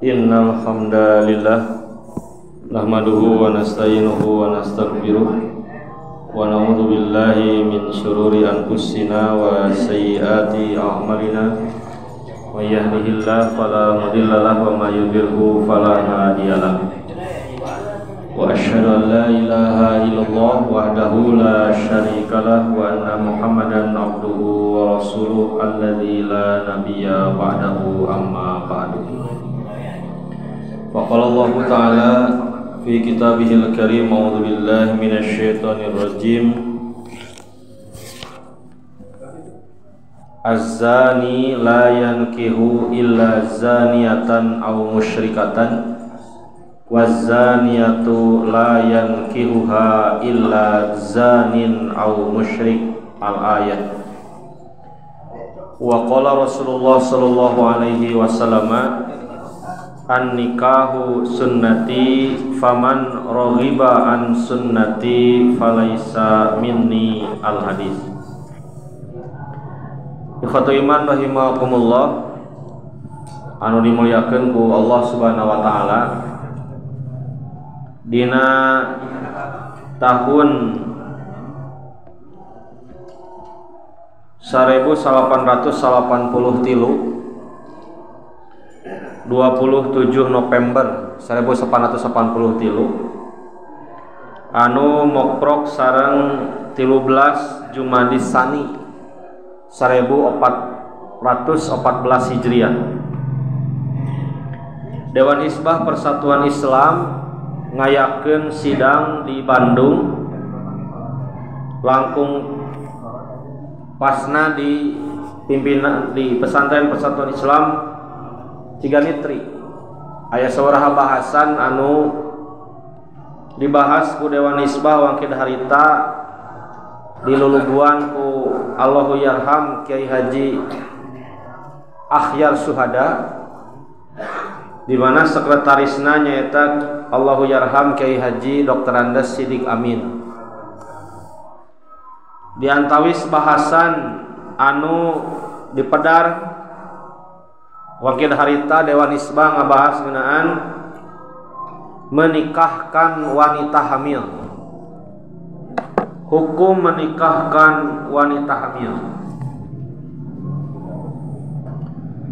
Innal hamdalillah nahmaduhu wa nasta'inuhu wa nastaghfiruh wa na'udzu billahi min shururi anfusina wa sayyiati a'malina may yahdihillahu fala mudilla lahu wa may yudlilhu fala hadiya lahu wa asyhadu an la ilaha illallah wahdahu la syarika lahu wa anna muhammadan abduhu wa rasuluh alladzi la nabiyya ba'dahu amma ba'du. Faqala Allah Ta'ala fi kitabihil karim a'udzu billahi minasy syaithanir rajim. Az-zani la yankihu illa zaniyatan aw musyrikatan waz-zaniyatu la yankihuha illa zanin aw musyrik. Al-ayat. Wa qala Rasulullah sallallahu alaihi wasallam an-nikahu sunnati faman raghiba an sunnati falaisa minni. Al-hadis. Ikhwatu iman rahimakumullah, anu dimulyakeun ku Allah Subhanahu wa taala, dina tahun 1883 27 November 1883 anu mokrok sareng 13 Jumadis Tsani 1414 Hijriah. Dewan Hizbah Persatuan Islam ngayakeun sidang di Bandung, langkung pasna di pimpinan di pesantren Persatuan Islam Ciganitri. Aya sauraha bahasan anu dibahas ku Dewan Hizbah Wangkid Harita diluluguan ku Allahu Yarham Kiai Haji Akhyar Suhada, di mana sekretarisna nyaeta Allahu Yarham Kiai Haji Dr. Andes Sidik Amin. Di antawis bahasan anu dipedar Wakil Harita Dewan Hizbah ngabahas ngeunaan menikahkan wanita hamil. Hukum menikahkan wanita hamil.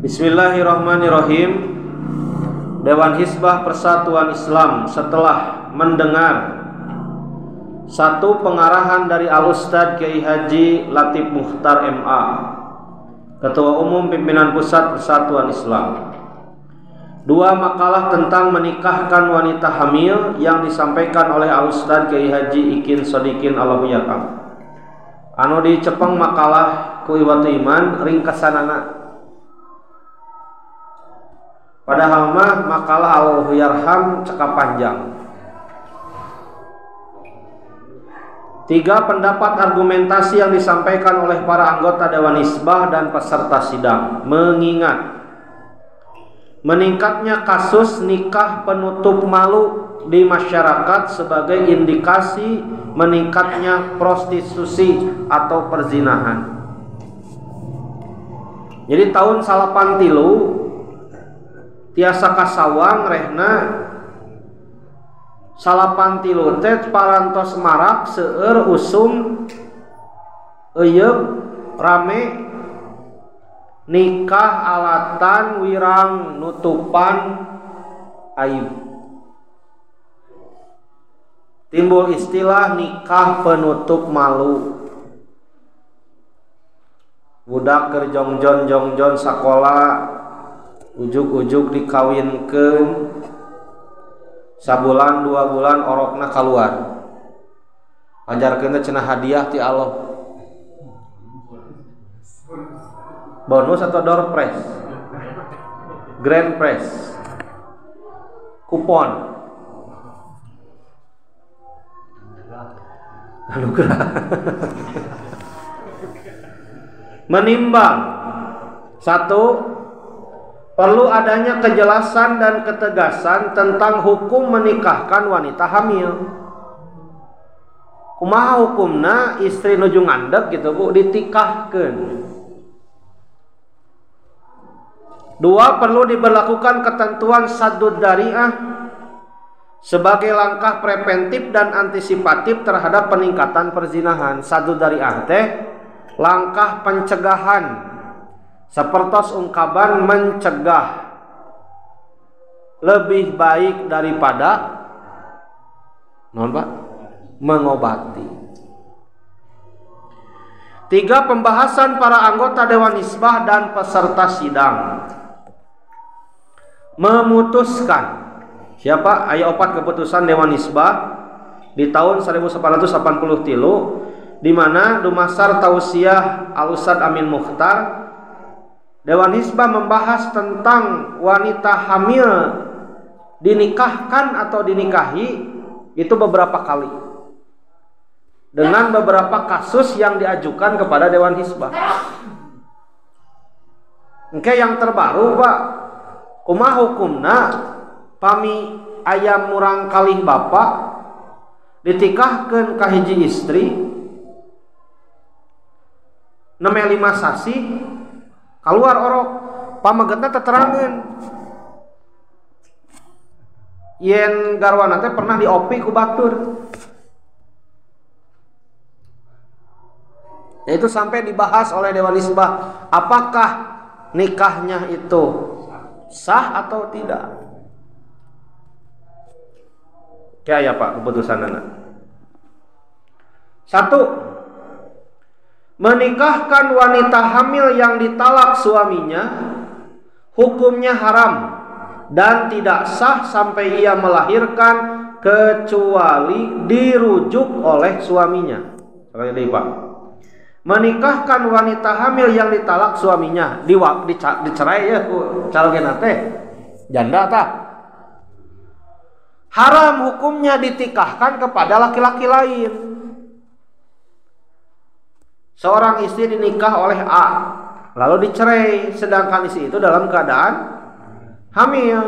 Bismillahirrahmanirrahim. Dewan Hizbah Persatuan Islam setelah mendengar satu pengarahan dari Al-Ustadz Kiai Haji Latif Mukhtar MA, Ketua Umum Pimpinan Pusat Persatuan Islam, 2 makalah tentang menikahkan wanita hamil yang disampaikan oleh Al-Ustadz Kiai Haji Ikin Sodikin Allahu Yarham. Anu dicepeng makalah ku iwatu iman ringkesanana. Padahal mah makalah Allahu Yarham cekap panjang. 3 pendapat argumentasi yang disampaikan oleh para anggota Dewan Hizbah dan peserta sidang, mengingat meningkatnya kasus nikah penutup malu di masyarakat sebagai indikasi meningkatnya prostitusi atau perzinahan. Jadi tahun 83 tiasa kasawang rehna 83 teh parantos marak seueur usum eyeub rame nikah alatan wirang nutupan aib. Timbul istilah nikah penutup malu. Budak keur jongjon sakola ujug-ujug dikawinkeun, sabulan 2 bulan orokna keluar. Ajarkeun teh cenah hadiah ti Allah. Bonus atau door prize? Grand prize. Kupon. Anugerah. Menimbang 1, perlu adanya kejelasan dan ketegasan tentang hukum menikahkan wanita hamil. Kumaha hukumna istri nuju ngandek gitu Bu ditikahkeun. Dua, perlu diberlakukan ketentuan saddud dzari'ah sebagai langkah preventif dan antisipatif terhadap peningkatan perzinahan. Saddud dzari'ah teh langkah pencegahan, sapertos ungkapan mencegah lebih baik daripada non Pak mengobati. Tiga, pembahasan para anggota Dewan Hisbah dan peserta sidang memutuskan siapa aya opat keputusan Dewan Hisbah di tahun 1983 di mana dumasar tausiah Al Ustad Amin Mukhtar. Dewan Hisbah membahas tentang wanita hamil dinikahkan atau dinikahi itu beberapa kali dengan beberapa kasus yang diajukan kepada Dewan Hisbah. Oke, yang terbaru Pak, kumaha hukumna pami ayam murang kalih bapak ditikahkeun ka hiji istri neme 5 sasi keluar orok pamagetna teterangeun yen garwana teh pernah diopi ku batur. Itu sampai dibahas oleh Dewan Hisbah, apakah nikahnya itu sah atau tidak. Kayak ya Pak keputusan anak. 1. Menikahkan wanita hamil yang ditalak suaminya hukumnya haram dan tidak sah sampai ia melahirkan kecuali dirujuk oleh suaminya. Sekali lagi Pak. Menikahkan wanita hamil yang ditalak suaminya dicerai ya calonnya teh janda tah haram hukumnya ditikahkan kepada laki-laki lain. Seorang istri dinikah oleh A lalu dicerai sedangkan istri itu dalam keadaan hamil,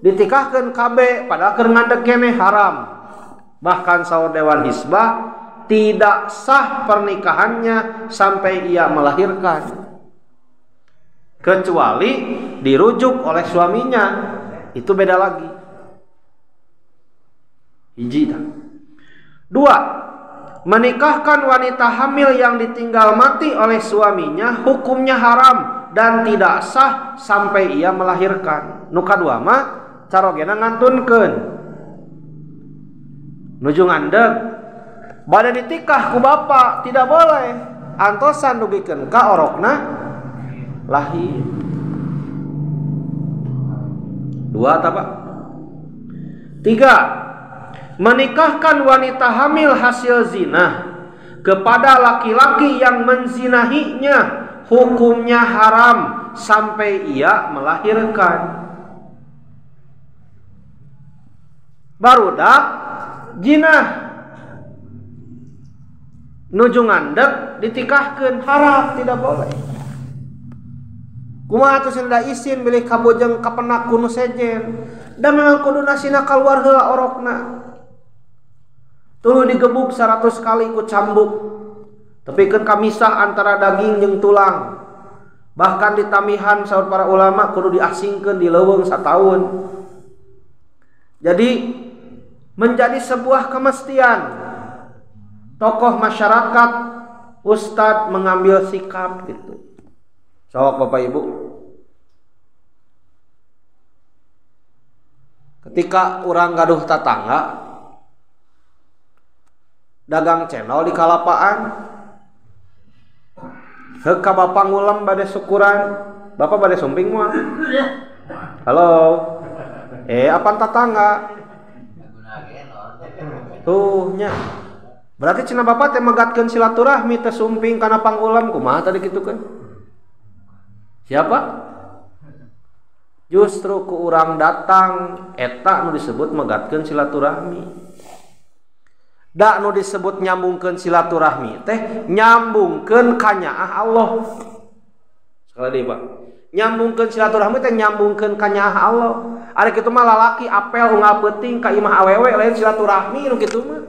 ditikahkan KB padahal keur ngandeg keneh haram. Bahkan saur Dewan Hisbah tidak sah pernikahannya sampai ia melahirkan kecuali dirujuk oleh suaminya. Itu beda lagi. Hiji. 2. Menikahkan wanita hamil yang ditinggal mati oleh suaminya hukumnya haram dan tidak sah sampai ia melahirkan. Nu kadua mah carogena ngantunkeun nuju ngandeg bade ditikah ku bapak tidak boleh antosan dugikeun ka orokna lahir. 2 ta Pak. 3. Menikahkan wanita hamil hasil zina kepada laki-laki yang menzinahinya hukumnya haram sampai ia melahirkan. Barudak jinah nuju ngandeg ditikahkeun haram tidak boleh. Kumaha atuh da isin bilih kabojeng kapenak kuno sejen da memang kudu nasina kaluar heula orokna tuluy digebuk 100 kali ku cambuk tepikeun kamisah antara daging jeung tulang. Bahkan ditamihan saur para ulama kudu diasingkeun di leuweung sataun. Jadi menjadi sebuah kemestian tokoh masyarakat, ustadz mengambil sikap gitu. Sok Bapak Ibu. Ketika orang gaduh tetangga dagang cendol di kalapaan, heuk ka Bapak ngulam bade syukuran, Bapak bade sumping moal. Halo. Apaan tetangga? Tuh nya. Berarti cenah bapak teh megatkeun silaturahmi teh sumping kana pangulam kumaha tadi kitu kan? Siapa? Justru ku urang datang eta nu disebut megatkeun silaturahmi. Da nu disebut nyambungkeun silaturahmi teh nyambungkeun ka nyaah Allah. Sekali deui Pak. Nyambungkeun silaturahmi teh nyambungkeun ka nyaah Allah. Ari kitu mah lalaki apel unggal peuting ka imah awewe lain silaturahmi nu kitu mah.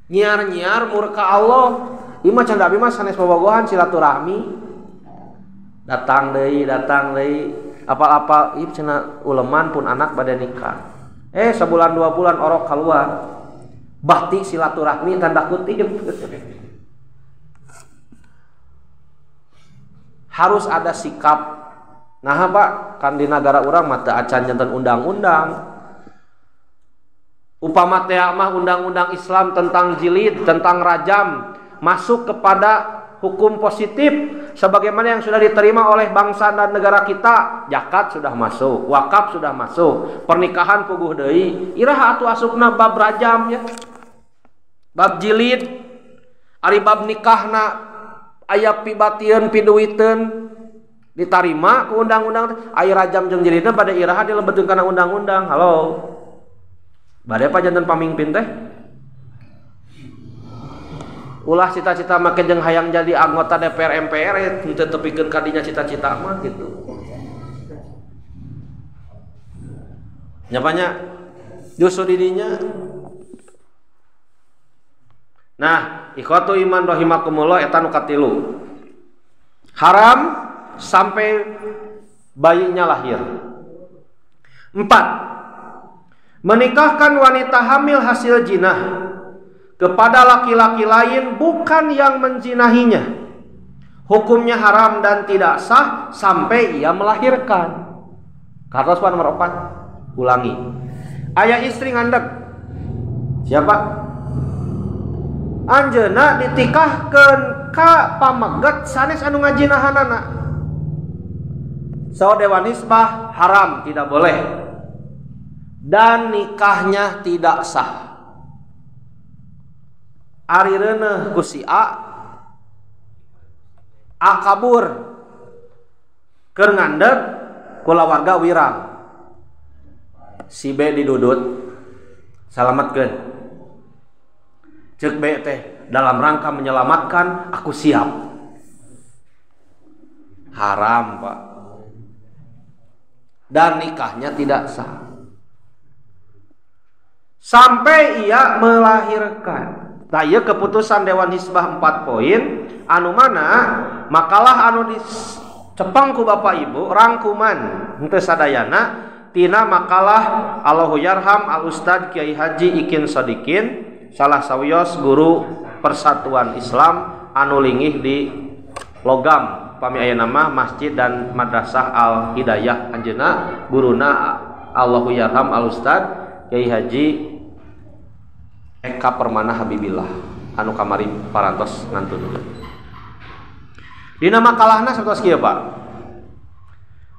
Nyiar-nyiar murka Allah. Imah can abi mah sanes bobogohan silaturahmi. Datang deui apal-apal ieu cenah uleman pun anak bade nikah. Sebulan 2 bulan orok keluar. Bakti silaturahmi tanda kutip. Harus ada sikap. Nah, Pak, kan di negara urang mah teu acan janten undang-undang. Upama teh mah undang-undang Islam tentang jilid, tentang rajam masuk kepada hukum positif sebagaimana yang sudah diterima oleh bangsa dan negara kita. Zakat sudah masuk, wakaf sudah masuk, pernikahan puguh deui. Iraha atuh asupna bab rajam ya. Bab jilid, ari bab nikahna aya pibatieun piduwiteun ditarima ku undang-undang. Aya rajam jeung jilidna pada iraha dilebetkeun kana undang-undang. Halo. Bade apa janten pamimpin teh? Ulah cita-cita make jeung hayang jadi anggota DPR MPR teu tepikeun ka dinya cita-cita mah gitu. Nyapanya justru didinya. Nah, ikhwatu iman rahimakumullah eta nu katilu. Haram sampai bayinya lahir. 4. Menikahkan wanita hamil hasil jinah kepada laki-laki lain bukan yang menjinahinya. Hukumnya haram dan tidak sah sampai ia melahirkan. Kartos nomor 4. Ulangi. Aya istri ngandek. Siapa? Anjeuna ditikahkeun ka pameget sanes anu ngajinahanana. Saur dewan nisbah haram, tidak boleh. Dan nikahnya tidak sah. Ari reuneuh ku si A kabur keur ngandeg kulawarga wirang. Si B didudut salametkeun. Ceuk B teh dalam rangka menyelamatkan aku siap. Haram, Pak. Dan nikahnya tidak sah sampai ia melahirkan. Nah, ieu keputusan Dewan Hizbah 4 poin anu mana makalah anu dicepeng ku Bapak Ibu rangkuman henteu sadayana tina makalah Allahu Yarham Al Ustad Kiai Haji Ikin Sodikin, salah sawios guru Persatuan Islam anu linggih di Logam pami aya nama Masjid dan Madrasah Al Hidayah. Anjeunna guruna Allahu Yarham Al Ustad Kiai Haji Eka Permana Habibillah anu kamari parantos ngantun. Dina makalahna satos kieu, Pak.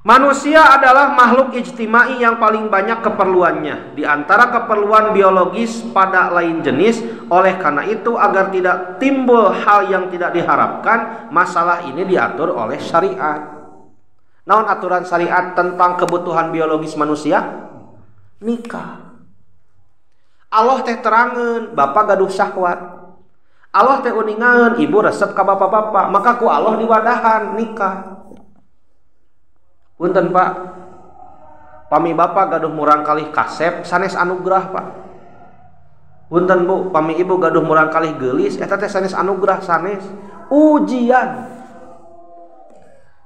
Manusia adalah makhluk ijtimai yang paling banyak keperluannya di antara keperluan biologis pada lain jenis. Oleh karena itu agar tidak timbul hal yang tidak diharapkan, masalah ini diatur oleh syariat. Naon aturan syariat tentang kebutuhan biologis manusia? Nikah. Allah teh terangeun bapak gaduh syahwat. Allah teh uningaeun ibu resep ka bapak-bapak, maka ku Allah diwadahan nikah. Punten Pak, pami bapak gaduh murang kalih kasep sanes anugerah Pak. Punten Bu, pami ibu gaduh murang kalih geulis eta teh sanes anugerah, sanes ujian.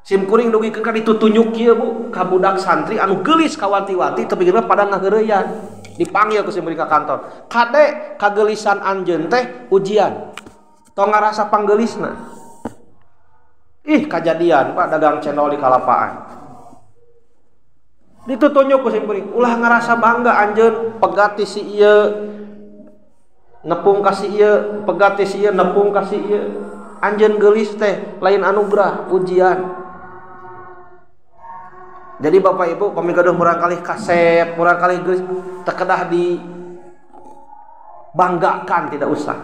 Sim kuring dugikeun ka ditu tunjuk kieu Bu ka budak santri anu geulis ka wanti-wanti teu pikirna pada ngaheureuyan. Dipanggil ke sim ka kantor. Kade kagelisan anjeun teh ujian. Tong ngarasa panggelisna. Ih kajadian Pak dagang cendol di Kalapaan. Ditutunjuk ku sim kuring, ulah ngarasa bangga anjeun pegat ti si ieu nepung ka si ieu, pegat ti si ieu nepung ka si ieu. Anjeun geulis teh lain anugerah, ujian. Jadi Bapak Ibu pami gaduh murang kalih kasep, murang kalih geulis teu kedah di banggakan, tidak usah.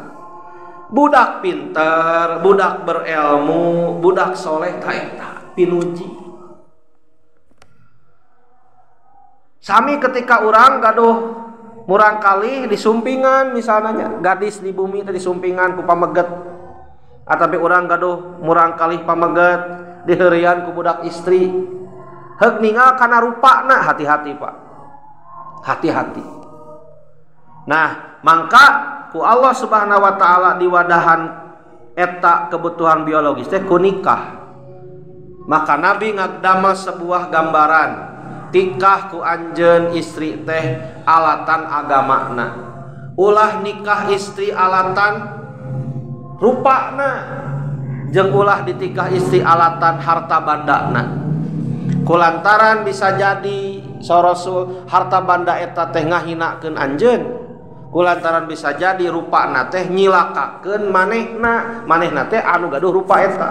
Budak pinter, budak berilmu, budak soleh ta eta pinuji. Sami ketika orang gaduh murang kalih di sumpingan misalnya gadis di bumi teh di sumpingan ku pameget atapi orang gaduh murang kalih pameget di heurian ku budak istri heuk ningal kana rupana, hati-hati Pak, hati-hati. Nah mangka ku Allah Subhanahu wa taala diwadahan eta kebutuhan biologis teh ku nikah. Maka Nabi ngagdamel sebuah gambaran tikah ku anjeun istri teh alatan agamana. Ulah nikah istri alatan rupana jeung ulah ditikah istri alatan harta bandana. Kulantaran bisa jadi sorosul harta banda eta teh ngahinakeun anjeun, kulantaran bisa jadi rupana teh nyilakakeun manehna teh anu gaduh rupa eta.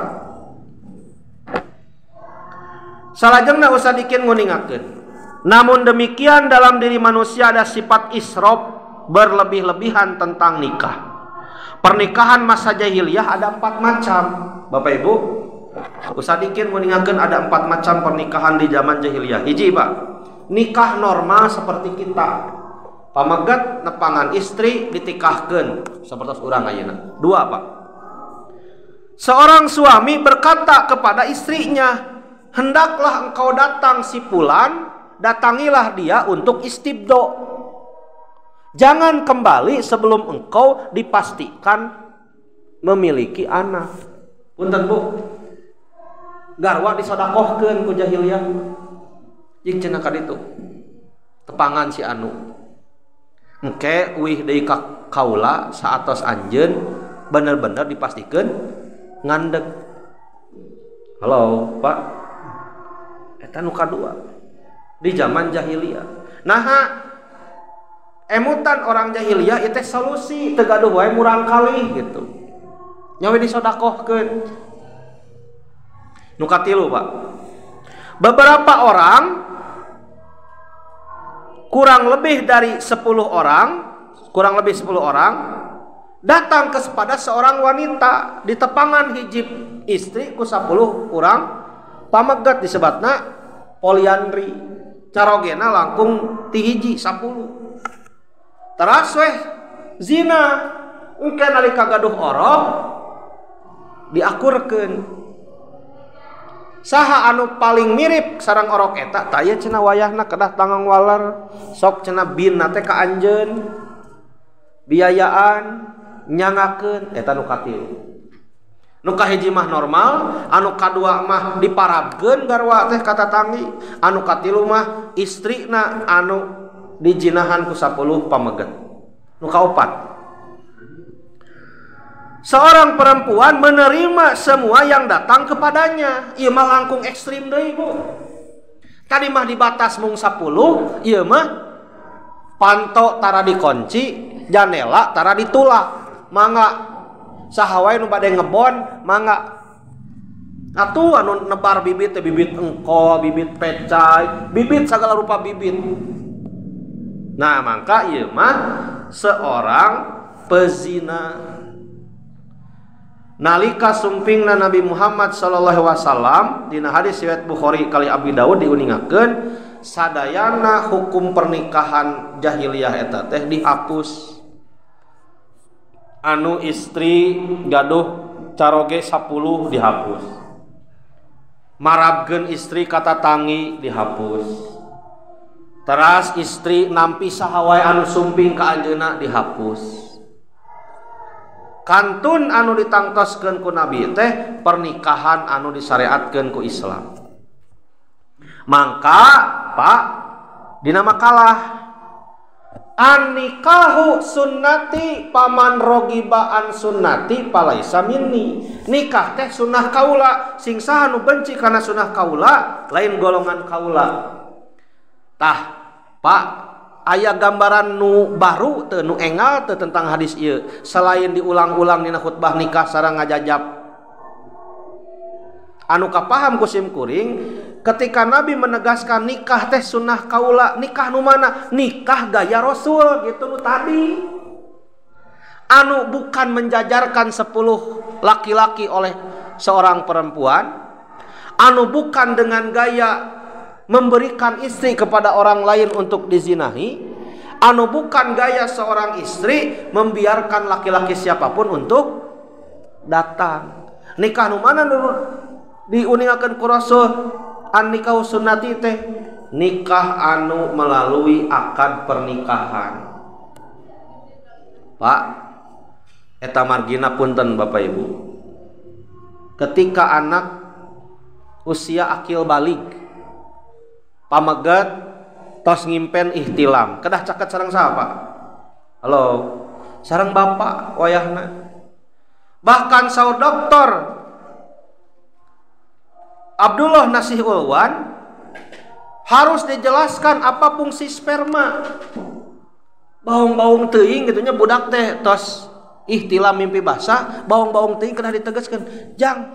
Salajengna usah dikeun nguningakeun. Namun demikian dalam diri manusia ada sifat israf, berlebih-lebihan tentang nikah. Pernikahan masa jahiliyah ada 4 macam. Bapak Ibu, usah dikeun nguningakeun ada 4 macam pernikahan di zaman jahiliyah. Hiji, Pak, nikah normal seperti kita. Pamegat nepangan istri ditikahkeun sapertos urang ayeuna. 2, Pak, seorang suami berkata kepada istrinya, hendaklah engkau datang si fulan, datangilah dia untuk istibdo. Jangan kembali sebelum engkau dipastikan memiliki anak. Punten Bu, garwa disodakohkeun ku jahiliyah. Jeung cenah ka ditu tepangan si anu engke uih deui ka kaula saatos anjeun bener-bener dipastikeun ngandeg. Halo Pak, eta nu kadua di zaman jahiliyah. Naha emutan orang jahiliyah itu solusi teu gaduh wae murang kalih gitu, nyawe disodakohkeun. Nu katilu, Pak, beberapa orang kurang lebih 10 orang datang kepada seorang wanita di tepangan hijib istri ku 10 orang pamegat disebutna poliandri, carogena langkung ti hiji 10. Teras weh zina, engke nalika gaduh orok diakurkeun. Saha anu paling mirip sareng orok eta taya cenah wayahna kedah tangang waler, sok cenah binna teh ka anjeun biayaan nyangakeun, eta nu katilu. Nu kahiji mah normal, anu kadua mah diparabkeun garwa teh ka tatangi, anu katilu mah istrina anu dijinahan ku 10 pamegat. Nu kaopat, seorang perempuan menerima semua yang datang kepadanya. Ieu mah langkung ekstrim deui, Bu. Tadi mah dibatas mung 10, ieu mah panto tara dikunci, jandela tara ditulak. Mangga saha wae nu bade ngebon, mangga. Atuh anu nebar bibit teh bibit engko, bibit pecai, bibit sagala rupa bibit. Nah, mangka ieu mah seorang pezina. Nalika sumpingna Nabi Muhammad sallallahu alaihi wasallam dina hadis riwayat Bukhari kali Abi Daud diuningakeun sadayana hukum pernikahan jahiliyah eta teh dihapus. Anu istri gaduh caroge 10 dihapus. Marabkeun istri kata tangi dihapus. Teras istri nampi saha wae anu sumping ka anjeunna dihapus. Kantun anu ditangtoskeun ku Nabi teh pernikahan anu disyariatkeun ku Islam. Mangka Pak dina makalah an-nikahu sunnati paman rogiba an sunnati palaisa minni. Nikah teh sunnah kaula, sing saha nu benci kana sunnah kaula lain golongan kaula. Tah Pak, aya gambaran nu baru teu nu engal teu tentang hadis ieu selain diulang-ulang dina khutbah nikah sareng ngajajab. Anu kapaham ku sim kuring ketika Nabi menegaskan nikah teh sunnah kaula, nikah nu mana? Nikah gaya Rasul gitu nu tadi. Anu bukan menjajarkan 10 laki-laki oleh seorang perempuan, anu bukan dengan gaya memberikan istri kepada orang lain untuk dizinahi, anu bukan gaya seorang istri membiarkan laki-laki siapapun untuk datang. Nikah nu mana diuningakeun ku Rasul? An-nikahu sunnati teh nikah anu melalui akad pernikahan. Pak, eta margina punten Bapak Ibu. Ketika anak usia akil balik pamegat tos ngimpen ihtilam kedah caket sareng siapa? Halo sareng bapak wayahna. Bahkan saud dokter Abdullah Nasih Ulwan harus dijelaskan apa fungsi sperma. Baung-baung teuing gitunya budak teh tos ihtilam mimpi basah, baung-baung teuing kedah ditegaskeun, "Jang,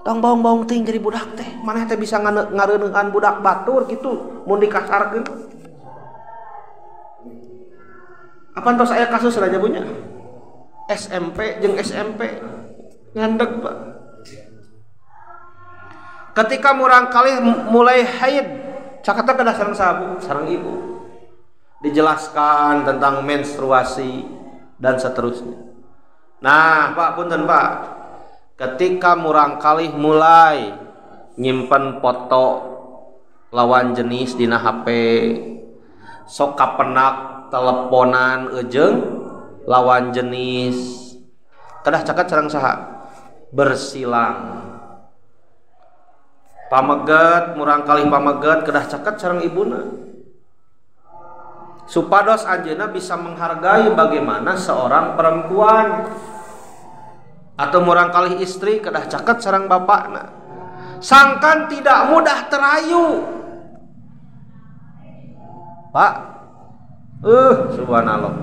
tong baung-baung teuing jadi budak teh, maneh teh bisa ngareuneuhan budak batur gitu mun dikasarkeun." Apa tos aya kasus raja punya? SMP jeung SMP ngandeg, Pak. Ketika murang kali mulai haid, cakata kedah sareng sabu, sareng ibu. Dijelaskan tentang menstruasi dan seterusnya. Nah, Pak, punten Pak. Ketika murang kalih mulai nyimpen foto lawan jenis dina HP, sok kapenak teleponan ejeung lawan jenis, kedah caket sareng saha? Bersilang. Pameget murang kalih pameget kedah caket sareng ibuna. Supados anjeunna bisa menghargai bagaimana seorang perempuan atau murang kalih istri kedah caket sareng bapakna. Sangkan tidak mudah terayu. Pak, subhanallah.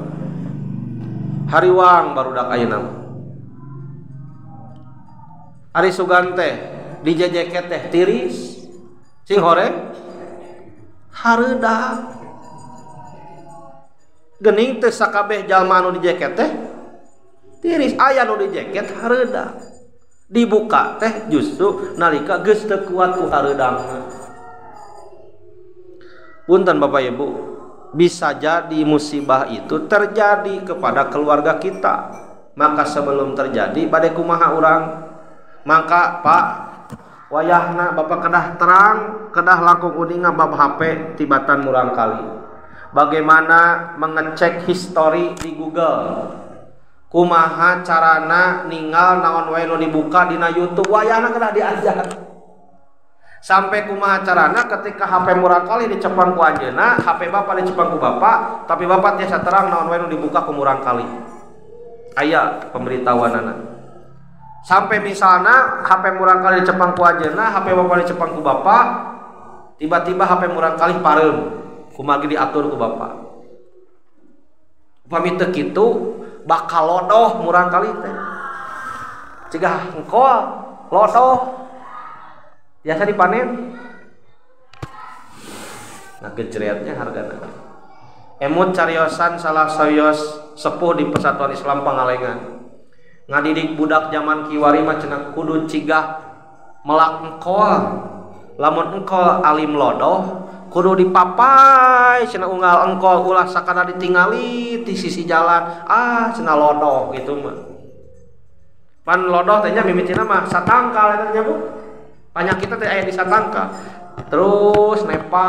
Hariwang barudak ayeuna. Ari sugan teh dijejeket teh tiris. Sing horeng hareudak. Gening teh sakabeh jalma anu dijeket teh tiris, aya nu dijeket hareudak. Dibuka teh justru nalika geus teu kuat ku hareudangna. Punten Bapak Ibu, bisa jadi musibah itu terjadi kepada keluarga kita. Maka sebelum terjadi bade kumaha urang? Maka Pak, wayahna Bapak kedah terang, kedah langkung udinga bab HP tibatan murang kali. Bagaimana mengecek histori di Google, kumaha carana ninggal naon wae nu dibuka dina YouTube, wayahna kedah diajar. Sampai kumaha carana ketika HP murang kali dicepang ku anjeunna, HP bapak dicepang ku bapak, tapi bapak tiasa terang naon wae nu dibuka ku murang kali. Aya pemberitahuanana. Sampai misalna HP murang kali dicepang ku anjeunna, HP bapak dicepang ku bapak, tiba-tiba HP murang kali pareum. Kumagi diatur ku bapak. Upami teu kitu bakal lodoh murang kali teh. Cigah engkol lodoh. Biasa dipanen. Nah gejreatnya hargana. Emut cariosan salah sayos sepuh di Persatuan Islam Pangalengan. Ngadidik budak zaman kiwari mah cenah kudu cigah melak engkol. Lamun engkol alim lodoh kudu dipapai cenah unggal engkol ulah sakana ditingali di sisi jalan cenah lodoh gitu mah. Pan lodoh teh nya mimitina mah satangkal eta nya Bu. Panyakitna teh aya di satangkal. Terus nepa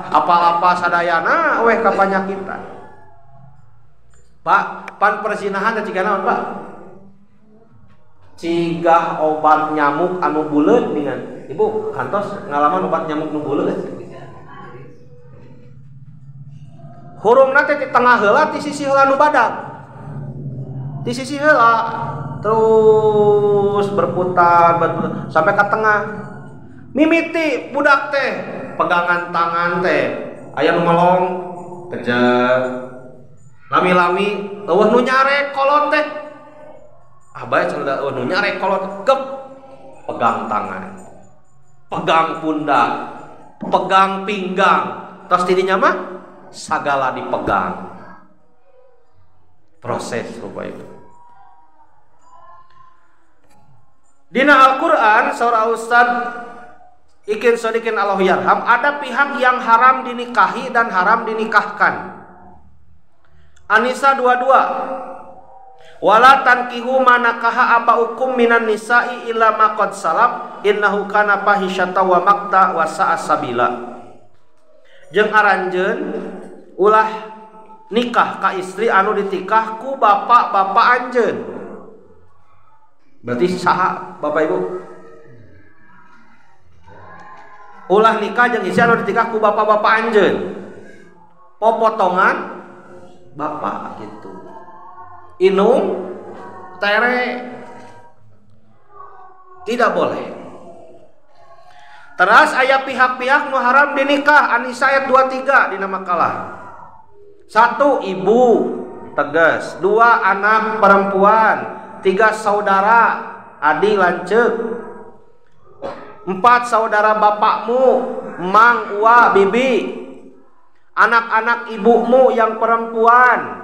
apa-apa sadayana weh ka panyakitan. Pak, pan perzinahan teh ciga naon, Pak? Cigah obat nyamuk anu buleut dengan Ibu kantos ngalaman obat nyamuk nu buleut. Hurungna teh di tengah heula di sisi heula nu badag. Di sisi heula terus berputar sampai ke tengah. Mimiti budak teh pegangan tangan teh aya nu melong kejar. Lami-lami eueuh nu nyarek kolot teh. Bae cenah eueuh nu nyarek kolot gep pegang tangan. Pegang pundak, pegang pinggang. Tos didinya mah sagala dipegang. Proses rupa itu. Dina Al-Qur'an surah Ustad Ikin Sodikin Allahu Yarham ada pihak yang haram dinikahi dan haram dinikahkan. An-Nisa 22. Wala tankihu manakaha abaukum minan nisa'i illa ma qad salaf innahu kana fahisyata wa maqta wa sa'a sabila. Jeung aranjeun ulah nikah ka istri anu ditikah ku bapak-bapak anjeun. Berarti saha Bapak Ibu? Ulah nikah jeung istri anu ditikah ku bapak-bapak anjeun. Popotongan bapak gitu. Inung tere tidak boleh. Teras aya pihak-pihak nu haram dinikah. An-Nisa ayat 23 dina makalah. 1 ibu tegas, 2 anak perempuan, 3 saudara adik lanceuk, 4 saudara bapakmu, mang, uwa, bibi, anak-anak ibumu yang perempuan.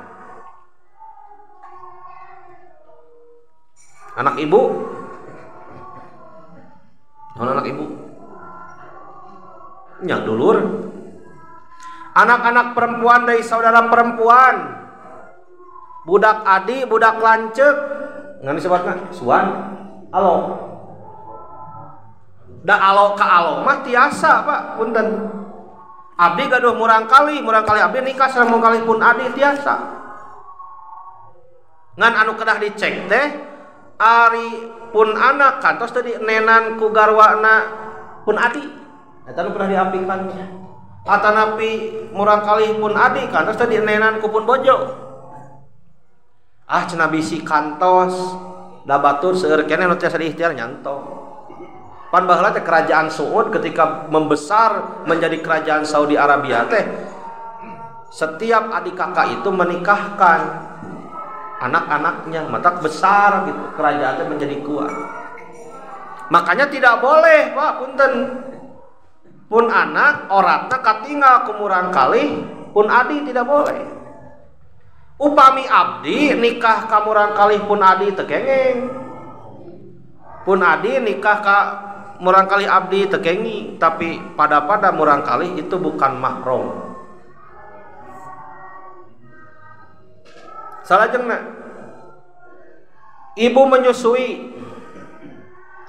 Anak ibu? Anak ibu? Nya dulur. Anak-anak perempuan dari saudara perempuan, budak adi, budak lanceuk, ngan disebutna suan, alo. Da alo ka alo mah tiasa Pak, punten. Abdi gaduh murang kali abdi nikah sareng murang kali pun adi tiasa. Ngan anu kedah dicek teh ari pun anak kantos teh nenan ku garwana pun adi. Eta nu pernah diapikan. Atanapi murang kali pun adi kantos tadi nenan kupun bojo. Cenah bisi kantos da batur seueur keneh nu tiasa diikhtiar nyanto. Pan baheula teh kerajaan Saud ketika membesar menjadi kerajaan Saudi Arabia teh setiap adik kakak itu menikahkan anak-anaknya, matak besar gitu, kerajaan teh menjadi kuat. Makanya tidak boleh Pak punten. Pun anak oratna katinggal kumurang kali pun adi tidak boleh. Upami abdi nikah ka murang kali pun adi teu kengeng. Pun adi nikah ka murang kali abdi teu kenging, tapi pada murang kali itu bukan mahram. Salajengna ibu menyusui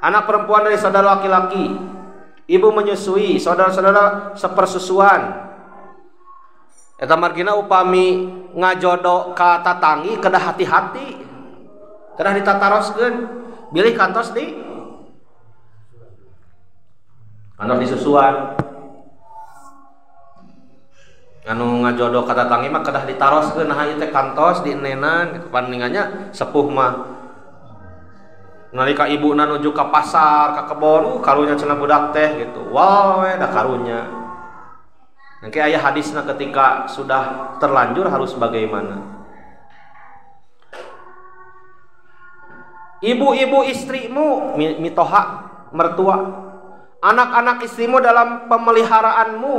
anak perempuan dari saudara laki-laki. Ibu menyusui saudara-saudara sepersusuan. Eta margina upami ngajodo ka tatangi kedah hati-hati. Kedah ditataroskeun. Bilih kantos di susuan. Anu ngajodo ka tatangi mah kedah ditaroskeun nah ieu teh kantos di nenan gitu paningannya sepuh mah. Nalika ibuna nuju ka pasar ka kebon karunya cenah budak teh gitu. Wow we da karunya. Engke aya hadisna ketika sudah terlanjur harus bagaimana. Ibu-ibu istrimu mitoha mertua. Anak-anak istrimu dalam pemeliharaanmu.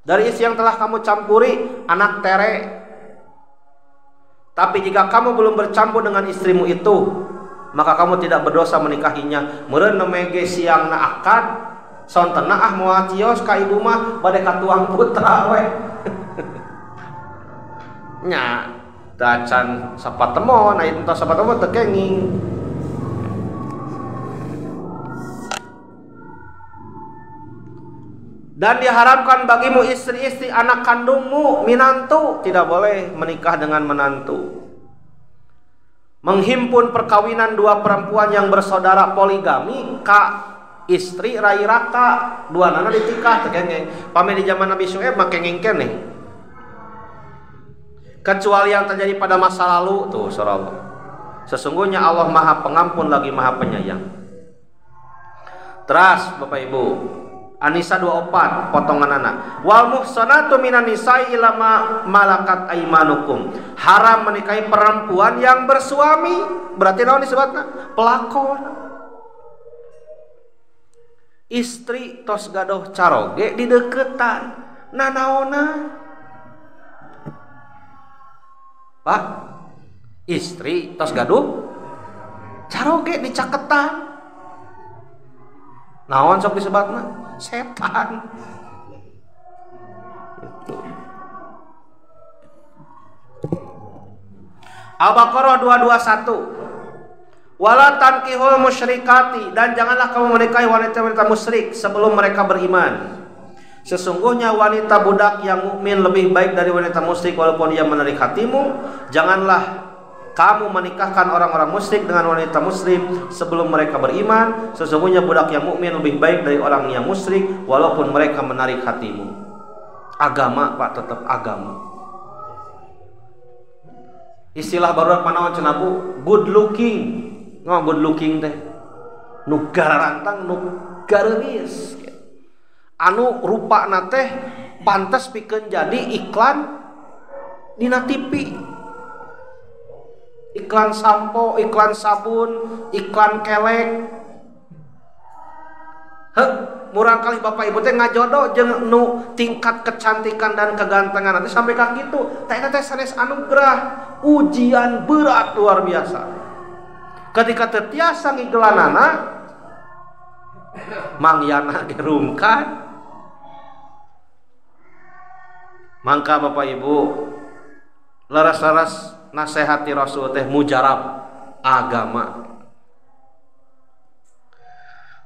Dari isi yang telah kamu campuri anak tere. Tapi jika kamu belum bercampur dengan istrimu itu, maka kamu tidak berdosa menikahinya. Meureun nemege siangna akad sontena moal cios ka ibu mah bade ka tuang putra we. Nya dacan sapatemon aya entos sapatemon teu kenging. Dan diharamkan bagimu istri-istri anak kandungmu, minantu, tidak boleh menikah dengan menantu. Menghimpun perkawinan dua perempuan yang bersaudara poligami ka istri rai raka dua nana ditikah tekengeng pame di zaman Nabi Syuaib mah kengeng keneh kecuali yang terjadi pada masa lalu tuh surah Allah. Sesungguhnya Allah Maha Pengampun lagi Maha Penyayang. Terus Bapak Ibu, An-Nisa 24 potongan anak. Wal muhsanatu minan nisa'i illa ma malakat aymanukum. Haram menikahi perempuan yang bersuami. Berarti naon disebutna? Pelakon. Istri tos gadoh caroge di deketan. Nanaona? Pak, istri tos gaduh caroge di caketan. Naon sok disebutna? Setan. Gitu. Al-Baqarah 221. Wala tankihul musyrikati, dan janganlah kamu menikahi wanita-wanita musyrik sebelum mereka beriman. Sesungguhnya wanita budak yang mukmin lebih baik dari wanita musyrik walaupun ia menarik hatimu. Janganlah kamu menikahkan orang-orang musyrik dengan wanita muslim sebelum mereka beriman, sesungguhnya budak yang mukmin lebih baik dari orang yang musyrik walaupun mereka menarik hatimu. Agama Pak, tetap agama. Istilah baru panaon cenah Bu, good looking. Ngomong good looking teh nu garantang nu garenis. Anu rupana teh pantes pikeun jadi iklan dina TV. Iklan sampo, iklan sabun, iklan kelek. Murang kali Bapak Ibu teh ngajodoh jeung nu tingkat kecantikan dan kegantengan nanti sampai ka kitu. Teh teh sanes anugerah, ujian berat luar biasa. Ketika tetiasa ngigelanana mangyana gerungkan. Mangka Bapak Ibu laras-laras nasihati Rasul teh mujarab agama.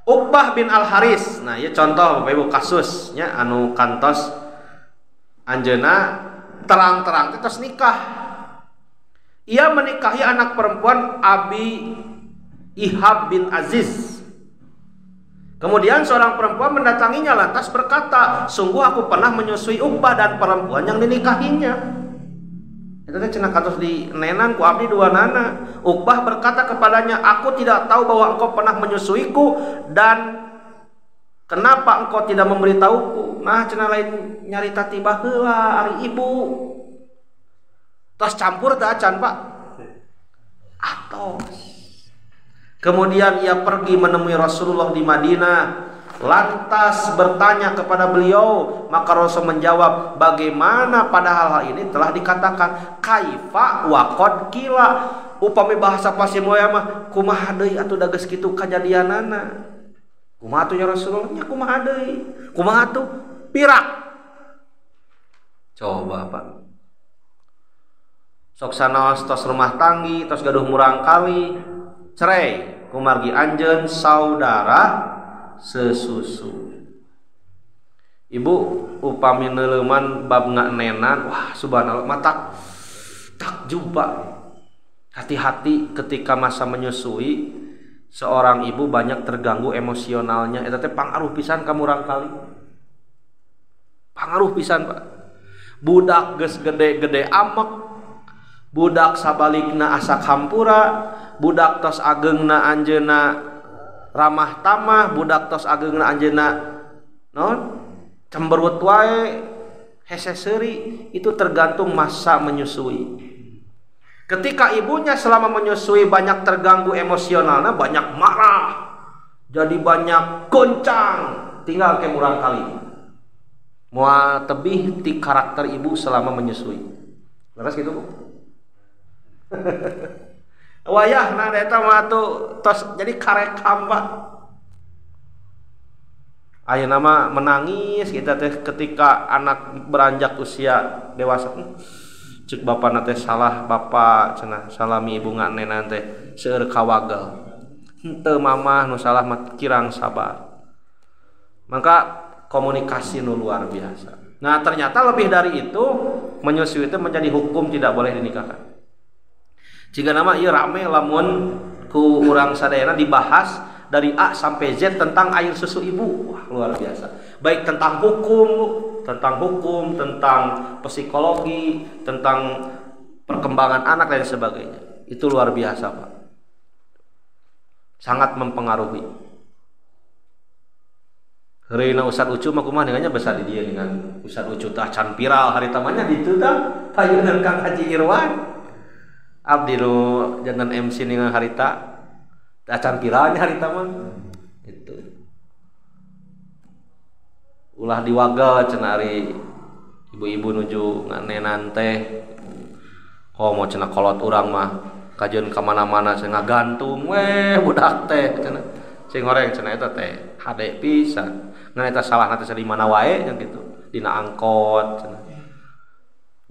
Uqbah bin Al-Haris, nah ieu contoh Bapak Ibu kasusnya anu kantos anjeunna terang-terang terus nikah. Ia menikahi anak perempuan Abi Ihab bin Aziz. Kemudian seorang perempuan mendatanginya lantas berkata, "Sungguh aku pernah menyusui Uqbah dan perempuan yang dinikahinya." Itu teh cenah katos di nenan ku abdi dua nana. Uqbah berkata kepadanya, "Aku tidak tahu bahwa engkau pernah menyusuiku dan kenapa engkau tidak memberitahuku?" Nah, cenah lain nyarita tiba heula ari ibu. Tos campur teh acan, Pak. Atos. Kemudian ia pergi menemui Rasulullah di Madinah. Lantas bertanya kepada beliau, maka Rasul menjawab, bagaimana padahal hal ini telah dikatakan, kaifa wa qad qila, upami bahasa pasien moya mah kumaha deui atuh da geus kitu kajadianana. Kumaha atuh ya Rasulullah? Nya kumaha deui? Kumaha atuh? Pirak. Coba Pak. Sok sanaos tos rumah tanggi, tos gaduh murang kali, cerai, kumargi anjeun saudara sesusu. Ibu upami neuleuman bab nganenan, wah subhanallah mata takjub Pak. Hati-hati ketika masa menyusui, seorang ibu banyak terganggu emosionalnya. Eta teh pangaruh pisan ka murang kali. Pangaruh pisan Pak. Budak geus gede-gede amek, budak sabalikna asa hampura, budak tos ageungna anjeunna ramah tamah, budak tos ageungna anjeunna naon cemberut wae hese seuri. Itu tergantung masa menyusui. Ketika ibunya selama menyusui banyak terganggu emosionalnya, banyak marah, jadi banyak goncang, tinggal ke murang kali moal tebih ti karakter ibu selama menyusui. Leres gitu Bu. Wayahna eta mah tuh tos jadi karekam Pak. Ayeuna mah menangis kita teh ketika anak beranjak usia dewasa. Cek bapana teh salah bapak cenah, salami ibu nganenan teh seueur kawagel. Henteu mamah nu salah mah kirang sabar. Maka komunikasi nu luar biasa. Nah, ternyata lebih dari itu menyusui itu menjadi hukum tidak boleh dinikahkan. Jika nama ieu rame lamun ku urang sadayana dibahas dari A sampai Z tentang air susu ibu. Wah, luar biasa. Baik tentang hukum, tentang psikologi, tentang perkembangan anak dan sebagainya. Itu luar biasa, Pak. Sangat mempengaruhi. Reuna Ustad Ucu mah kumaha dengannya besar di dia dengan Ustad Ucu tah can viral hari tamanya ditu tah payeunan Kang Haji Irwan. Abdi nu jangan MC dengan harita acan piranya harita mah itu ulah diwagel cenah ari ibu-ibu nuju nganenan teh mau cenah kolot urang mah kajeun ka mana-mana cenah ngagantung weh budak teh cenah sing goreng cenah eta teh hade pisan ngan eta salahna teh di mana wae nya kitu dina angkot cenah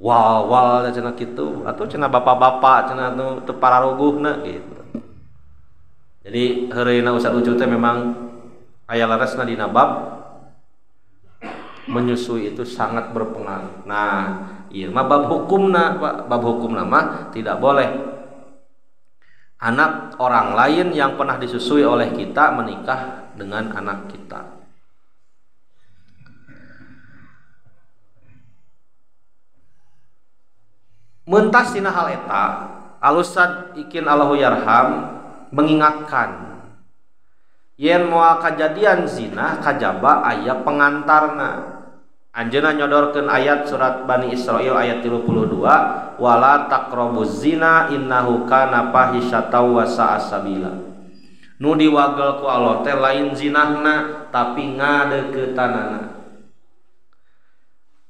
wal cenah kitu atuh cenah bapak-bapak cenah nu teu pararuguhna gitu. Jadi heureuna Ustaz Ucu teh memang aya laresna dina bab menyusui itu sangat berpengaruh. Nah, ieu mah bab hukumna, Pak. Bab hukumna mah tidak boleh anak orang lain yang pernah disusui oleh kita menikah dengan anak kita. Mentas tina hal eta, Al-Ustad Ikin Allahu Yarham mengingatkan yen moal kajadian zina kajaba aya pengantarna. Anjeunna nyodorkeun ayat surat Bani Israil ayat 32, wala taqrabuz zina innahu kana fahisyatan wa sa'a sabila. Nu diwagel ku Allah teh lain zinahna tapi ngadeuketanana.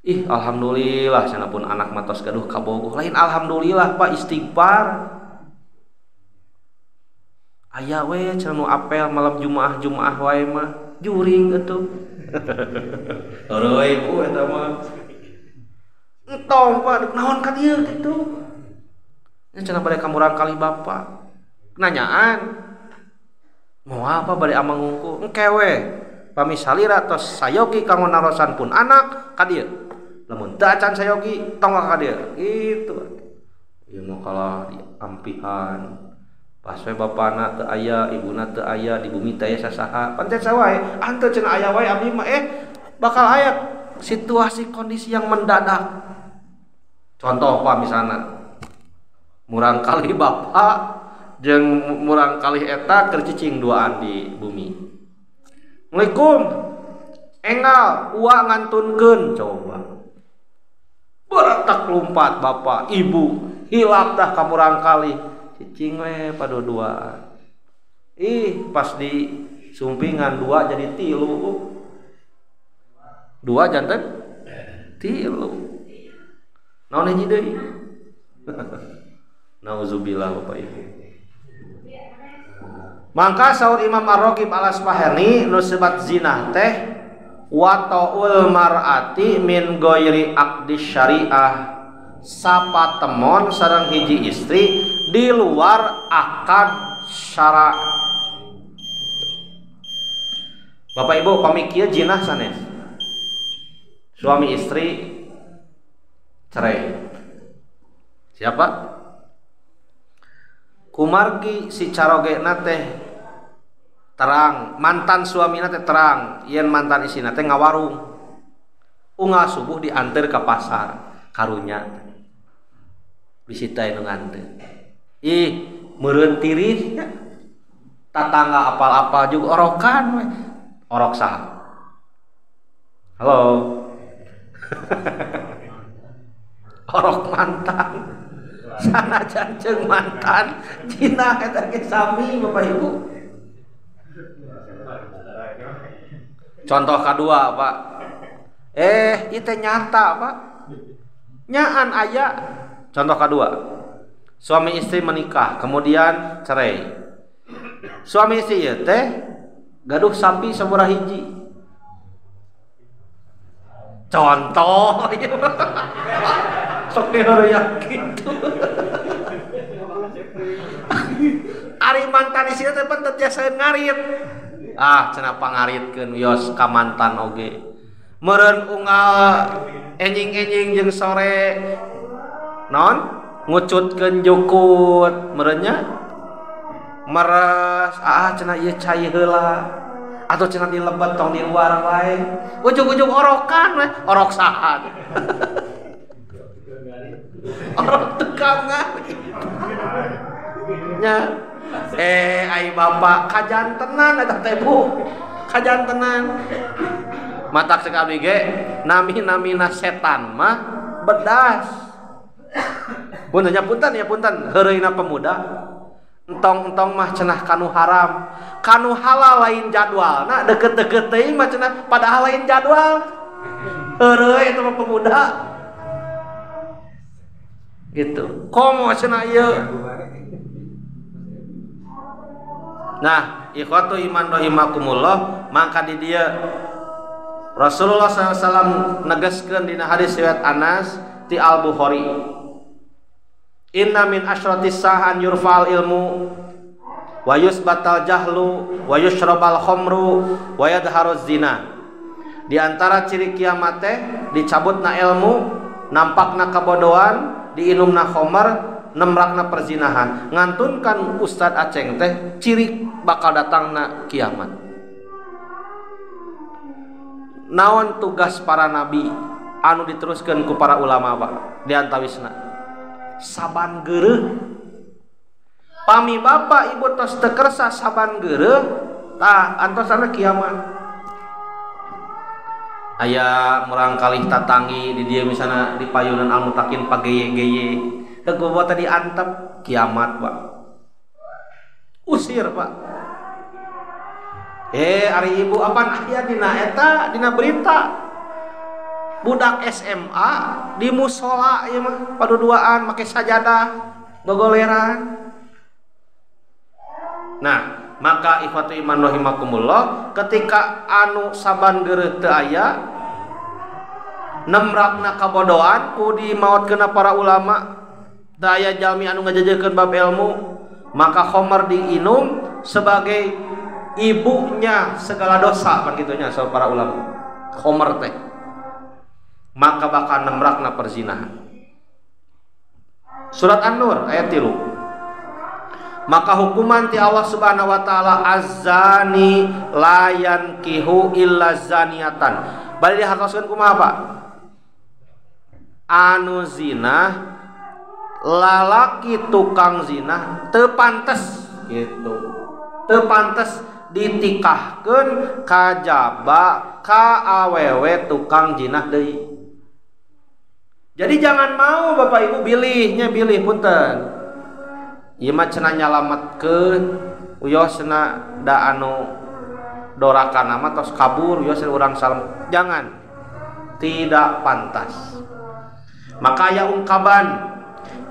Alhamdulillah sanapun anak matos gaduh kabogoh. Lain alhamdulillah Pak istighfar. Aya we cenah nu apel malam Jumaah wae mah juring atuh. Heureui ku eta mah. Entong Pak naon ka dieu kitu. Nya cenah bade kamurang kali Bapak. Nanyaan. Moal apa bade amang ngungku? Engke we. Pamisalira tos sayogi kanggo narosan pun anak ka dieu. Lamun teu acan sayogi tong ka dieu. Gitu. Ieu mah kalah diampihan. Pas we bapana teu aya, ibuna teu aya, di bumi teu aya sasaha. Pancen sawae, anteu cenah aya wae abdi mah bakal aya situasi kondisi yang mendadak. Contoh Pak misalna murang kali bapak jeung murang kali eta keur cicing duaan di bumi. Assalamualaikum. Enggal uwa ngantunkeun coba. Beretak lompat bapak, ibu, hilap dah ka murang kali. Cicing we padua-duaan. Pas di sumpingan 2 jadi 3. 2 janten 3. Naon hiji deui? Nauzubillah Bapak Ibu. Mangka saur Imam Ar-Raghib Al-Asfahani nu sebat zina teh wa ta'ul mar'ati min ghairi aqdi syariah, sapatemon sareng hiji istri di luar akad syara. Bapak Ibu pamikieu jinah sanes. Suami istri cerai. Siapa? Kumargi si carogena teh terang, mantan suamina teh terang, yen mantan istina teh ngawarung. Unggal subuh diantar ke pasar karunya. Bisita nu nganteun. Meureun tiris nya. Tatangga apal-apal juga orokan we. Orok saha? Halo. Orok mantan. Sanajan jeung mantan cina eta ge sami Bapak Ibu. Contoh kedua, Pak. Ieu teh nyata, Pak. Nyaan aya. Contoh kedua. Suami istri menikah, kemudian cerai. Suami istri ieu teh gaduh sapi sabaraha hiji. Contoh ieu. Sok dihareuyak kitu. Ari mantan istri teh teu tiasa ngarit. Cenah pangaritkeun wios ka mantan oge. Meureun unggal enjing-enjing jeung sore naon? Ngucutkeun jukut meureunnya. Meres cenah ieu cai heula. Atau cenah dilebet tong di luar wae. Ujug-ujug orokan we, orok saha. Orok tukang ngarit. Nya ai bapak kajantenan eta teh Bu. Kajantenan. Matak cek abdi ge nami-namina setan mah bedas. Punten ya punten heureuyna pemuda. Entong-entong mah cenah kanu haram. Kanu halal lain jadwalna deket-deket teuing mah cenah padahal lain jadwal. Heureuy eta mah pemuda. Gitu. Komo cenah ieu. Nah, ikhwatu iman rahimakumullah, mangka di dieu Rasulullah SAW negaskeun dina hadis riwayat Anas ti Al-Bukhari. Inna min asyratis sahan yurfa'al ilmu wa yusbatal jahlu wa yushrabal khamru wa yadharuz zina. Di antara ciri kiamat teh dicabutna ilmu, nampakna kabodohan, diinumna khamar, nemrakna perzinahan ngantunkan Ustadz Aceng teh ciri bakal datangna kiamat. Naon tugas para nabi anu diteruskan ku para ulama Pak di antawisna saban geureuh. Pami bapak ibu tos teu kersa saban geureuh tah antosna kiamat. Aya murang kalih tatangi di dieu misalna di payunan Al-Mutakin pageye-geye teu bobo tadi antep kiamat Pak. Usir Pak. Ari ibu apan aya dina eta dina berita budak SMA di musola ieu mah paduduaan make sajadah gogoleran. Nah, maka ikhwatu iman rahimakumullah ketika anu saban geureuh teu aya nemrakna kabodohan ku dimaotkeunna para ulama teu aya jalmi anu ngajajakeun bab ilmu, maka khamar diinum sebagai ibunya segala dosa kan gitunya sama para ulama. Khamar teh maka bakal nemrakna perzinahan. Surat An-Nur ayat 3. Maka hukuman ti Allah Subhanahu wa taala az-zani la yankihu illa zaniatan. Bari dihartoskeun kumaha Pak? Anu zina lalaki tukang zina teu pantes gitu. Teu pantes ditikahkeun kajaba ka awewe tukang jinah deui. Jadi jangan mau Bapak Ibu bilih punten. Ieu mah cenah nyalametkeun uyosna da anu dorakana mah tos kabur uyos urang salam. Jangan. Tidak pantas. Maka aya ungkapan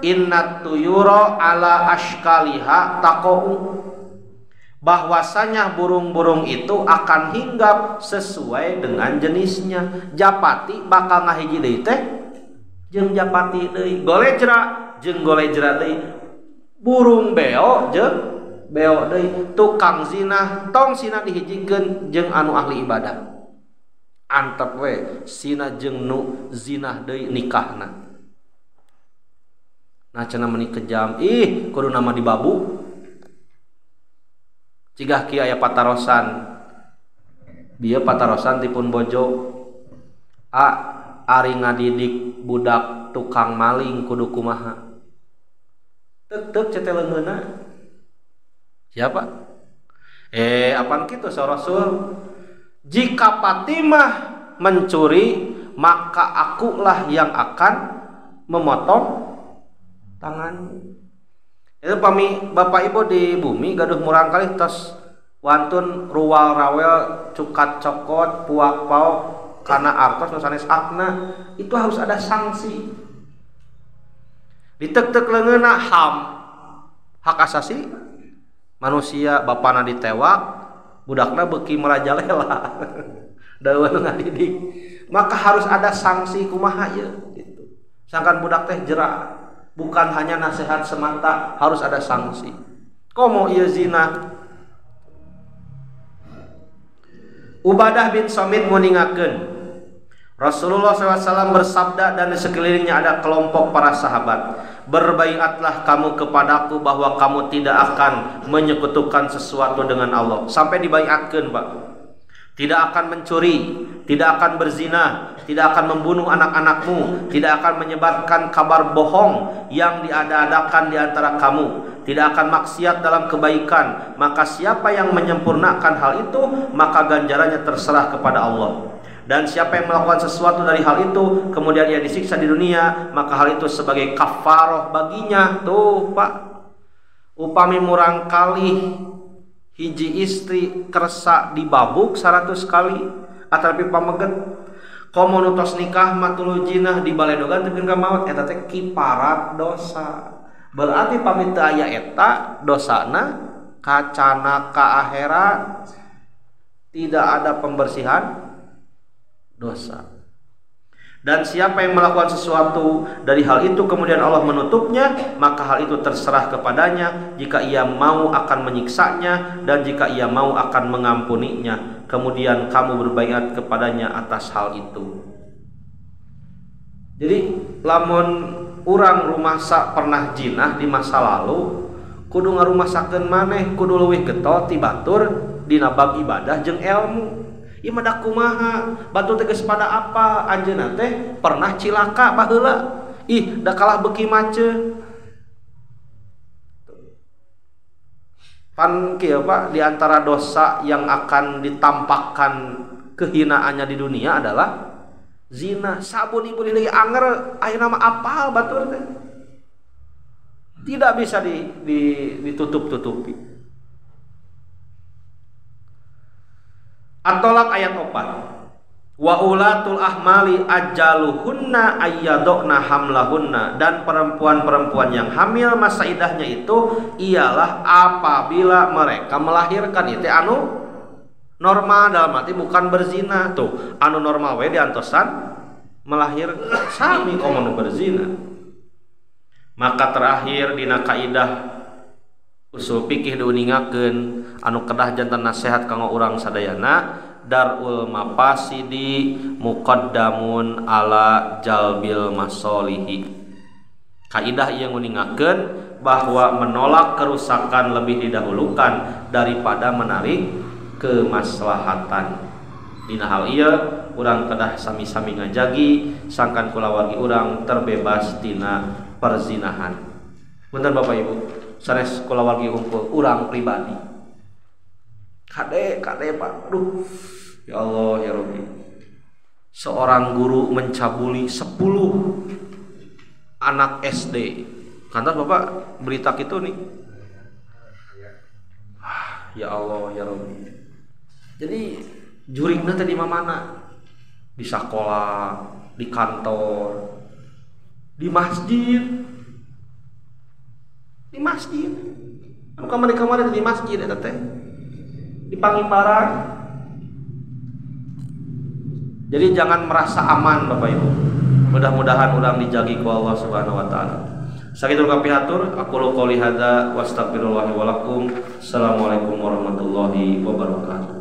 innat tuyura ala ashkaliha taqau, bahwasanya burung-burung itu akan hinggap sesuai dengan jenisnya. Japati bakal ngahiji deui teh jeung japati deui, golejra jeung golejra deui. Burung beo jeung beo deui, tukang zina tong sina dihijikeun jeung anu ahli ibadah. Antep we sina jeung nu zina deui nikahna. Nah cenah meuni kejam, kudu nama dibabu. Cigah kieu aya patarosan. Bieu patarosan dipun bojo. Ari ngadidik budak tukang maling kudu kumaha? Tek ceteleungeuna. Siapa? Apaan kitu sa Rasul? Jika Fatimah mencuri, maka akulah yang akan memotong tangan. Itu pami Bapak Ibu di bumi gaduh murang kali tos wantun ruwal rawel cukat cokot puak pauk karena artos nu sanes hakna, itu harus ada sanksi. Ditek-tek leungeunna HAM, hak asasi manusia, bapana ditewak, budakna beuki merajalela. Daeun ngadidik. Maka harus ada sanksi kumaha ieu gitu. Sangkan budak teh jerak, bukan hanya nasihat semata, harus ada sanksi. Komo ieu zina. Ubadah bin Samit nguningakeun Rasulullah SAW bersabda dan di sekelilingnya ada kelompok para sahabat, berbaiatlah kamu kepadaku bahwa kamu tidak akan menyekutukan sesuatu dengan Allah. Sampai dibaiatkeun Pak. Tidak akan mencuri, tidak akan berzina, tidak akan membunuh anak-anakmu, tidak akan menyebarkan kabar bohong yang diada-adakan di antara kamu, tidak akan maksiat dalam kebaikan. Maka siapa yang menyempurnakan hal itu, maka ganjarannya terserah kepada Allah. Dan siapa yang melakukan sesuatu dari hal itu kemudian ia disiksa di dunia, maka hal itu sebagai kafaroh baginya. Tuh Pak, upami murang kali hiji istri kersa dibabuk 100 kali atapi pameget komo nutos nikah matulu jinah dibaledogan teukeun ka maot, eta teh kiparat dosa. Berarti pamit teu aya eta dosana kacana ka akhirat tidak ada pembersihan dosa. Dan siapa yang melakukan sesuatu dari hal itu kemudian Allah menutupnya, maka hal itu terserah kepadanya. Jika ia mau akan menyiksanya dan jika ia mau akan mengampuninya. Kemudian kamu berbaiat kepadanya atas hal itu. Jadi lamun urang rumasa pernah jinah di masa lalu kudu ngarumasakeun maneh, kudu leuwih getol ti batur dina bab ibadah jeung ilmu. Ieu mah da kumaha? Batur teh geus pada apa? Anjeunna teh pernah cilaka baheula. Ih, da kalah beuki maceu. Pan kieu Pak, di antara dosa yang akan ditampakkan kehinaannya di dunia adalah zina. Sabun ibu lagi anger ayeuna mah apal batur teh. Tidak bisa ditutup-tutupi. At-Tolaq ayat 4. Wa ulatul ahmali ajaluhunna ayyadna hamlahunna, dan perempuan-perempuan yang hamil masa idahnya itu ialah apabila mereka melahirkan. Itu anu normal, dalam arti bukan berzina. Tuh, anu normal we diantosan melahirkan, sami komo berzina. Maka terakhir dina kaidah usul fikih diuningakeun anu kedah jantan nasihat kanggo urang sadayana, darul mafasidi muqaddamun ala jalbil masolihi. Kaidah ieu nguningakeun bahwa menolak kerusakan lebih didahulukan daripada menarik kemaslahatan. Dina hal ieu urang kedah sami-sami ngajagi sangkan kulawargi urang terbebas tina perzinahan. Punten Bapak Ibu, sanes kulawargi unggul urang pribadi. Kade Pak, aduh, ya Allah ya Rabbi. Seorang guru mencabuli 10 anak SD. Kantos Bapak berita gitu nih. Ya Allah ya Rabbi. Jadi juringna teh di mana? Di sekolah, di kantor, di masjid. Di masjid. Kamari-kamari di masjid eta teh. Di Pangimbaran. Jadi jangan merasa aman Bapak Ibu. Mudah-mudahan urang dijagi ku Allah Subhanahu wa taala. Sakitu kapihatur, aku qouli hadza wa astaghfirullah wa lakum. Assalamualaikum warahmatullahi wabarakatuh.